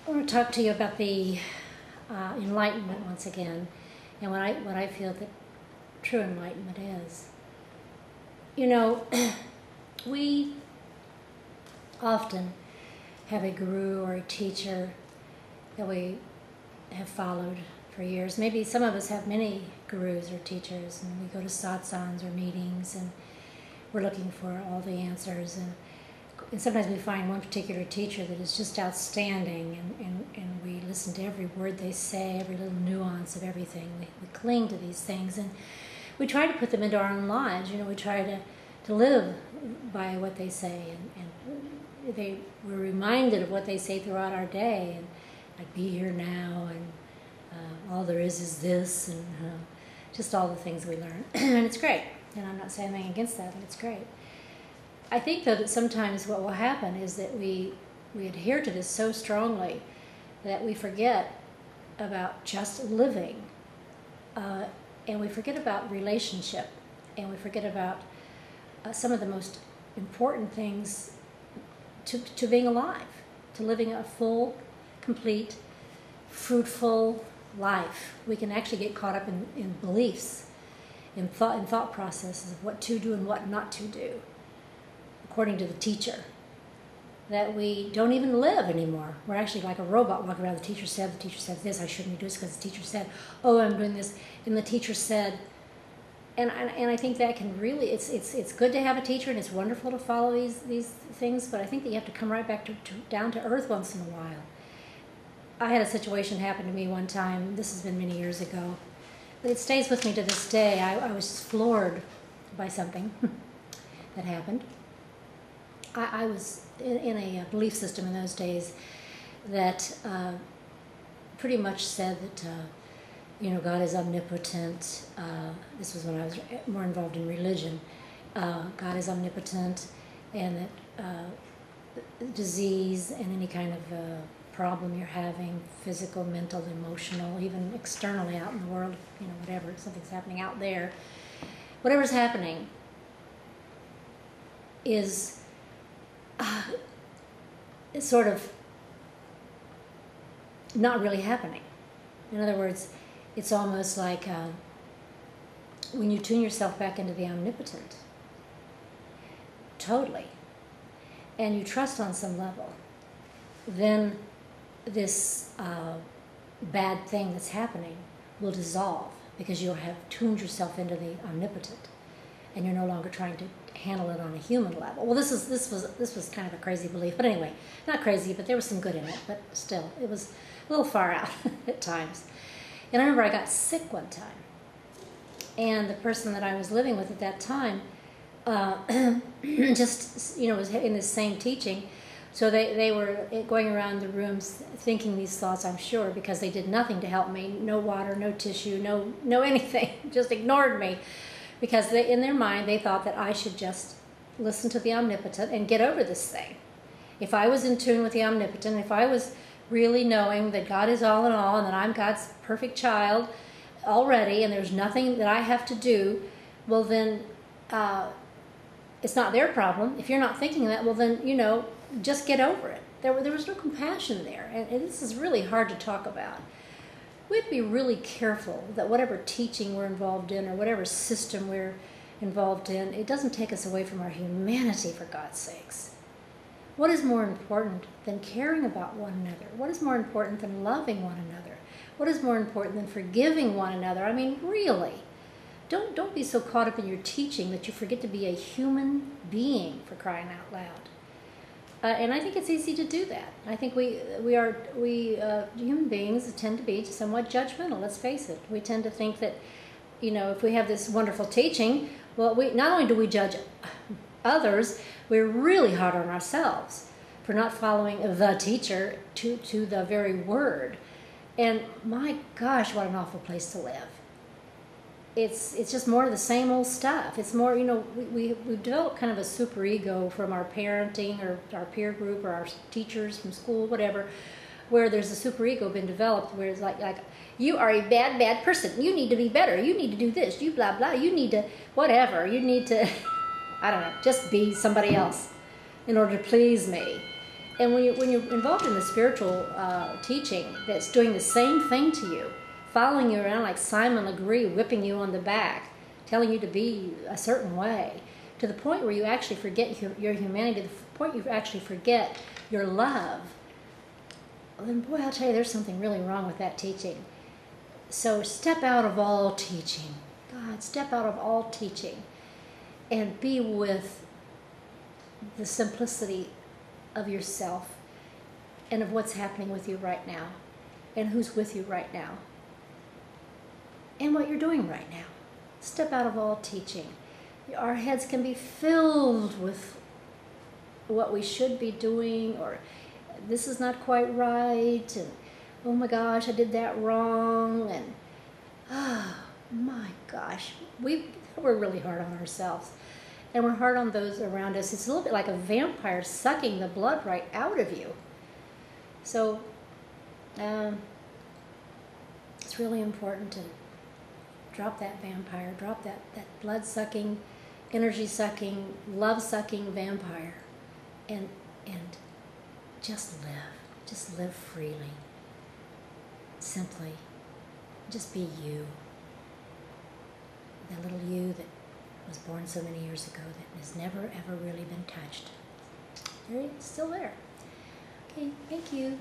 I want to talk to you about the Enlightenment once again, and what I feel that true enlightenment is. You know, we often have a guru or a teacher that we have followed for years. Maybe some of us have many gurus or teachers, and we go to satsangs or meetings, and we're looking for all the answers. And sometimes we find one particular teacher that is just outstanding, and we listen to every word they say, every little nuance of everything. We cling to these things, and we try to put them into our own lives. You know, we try to live by what they say, and we're reminded of what they say throughout our day, and like, be here now, and all there is this, and just all the things we learn. And it's great, and I'm not saying anything against that, but it's great. I think, though, that sometimes what will happen is that we adhere to this so strongly that we forget about just living, and we forget about relationship, and we forget about some of the most important things to being alive, to living a full, complete, fruitful life. We can actually get caught up in beliefs, in thought processes of what to do and what not to do, according to the teacher, that we don't even live anymore. We're actually like a robot walking around. The teacher said this, I shouldn't do this because the teacher said, oh, I'm doing this, and the teacher said, and I think that can really, it's good to have a teacher, and it's wonderful to follow these things, but I think that you have to come right back down to earth once in a while. I had a situation happen to me one time, this has been many years ago, but it stays with me to this day. I was floored by something that happened. I was in a belief system in those days that pretty much said that, God is omnipotent. This was when I was more involved in religion. God is omnipotent, and that disease and any kind of problem you're having, physical, mental, emotional, even externally out in the world, whatever, something's happening out there, whatever's happening is it's sort of not really happening. In other words, it's almost like when you tune yourself back into the omnipotent, totally, and you trust on some level, then this bad thing that's happening will dissolve because you'll have tuned yourself into the omnipotent, and you're no longer trying to handle it on a human level. Well, this was kind of a crazy belief, but anyway, not crazy, but there was some good in it, but still, it was a little far out at times. And I remember I got sick one time, and the person that I was living with at that time just, was in this same teaching, so they were going around the rooms thinking these thoughts, I'm sure, because they did nothing to help me, no water, no tissue, no anything, just ignored me. Because in their mind, they thought that I should just listen to the omnipotent and get over this thing. If I was in tune with the omnipotent, if I was really knowing that God is all in all and that I'm God's perfect child already and there's nothing that I have to do, well then it's not their problem. If you're not thinking that, well then, just get over it. There was no compassion there. And this is really hard to talk about. We have to be really careful that whatever teaching we're involved in or whatever system we're involved in, it doesn't take us away from our humanity, for God's sakes. What is more important than caring about one another? What is more important than loving one another? What is more important than forgiving one another? I mean, really. Don't be so caught up in your teaching that you forget to be a human being, for crying out loud. And I think it's easy to do that. I think we human beings tend to be somewhat judgmental. Let's face it. We tend to think that, if we have this wonderful teaching, well, we not only do we judge others, we're really hard on ourselves for not following the teacher to the very word. And my gosh, what an awful place to live. It's just more of the same old stuff. It's more, we've developed kind of a super ego from our parenting or our peer group or our teachers from school, whatever, where there's a super ego been developed where it's like you are a bad person. You need to be better. You need to do this. You blah, blah. You need to whatever. You need to, I don't know, just be somebody else in order to please me. And when you're involved in the spiritual teaching that's doing the same thing to you, following you around like Simon Legree, whipping you on the back, telling you to be a certain way, to the point where you actually forget your humanity, to the point you actually forget your love, well, then boy, I'll tell you, there's something really wrong with that teaching. So step out of all teaching. God, step out of all teaching and be with the simplicity of yourself and of what's happening with you right now and who's with you right now and what you're doing right now. Step out of all teaching. Our heads can be filled with what we should be doing, or this is not quite right, and oh my gosh, I did that wrong, and oh my gosh, we're really hard on ourselves. And we're hard on those around us. It's a little bit like a vampire sucking the blood right out of you. So it's really important to drop that vampire, drop that blood-sucking, energy-sucking, love-sucking vampire, and just live freely, simply, just be you, that little you that was born so many years ago that has never ever really been touched. It's still there. Okay, thank you.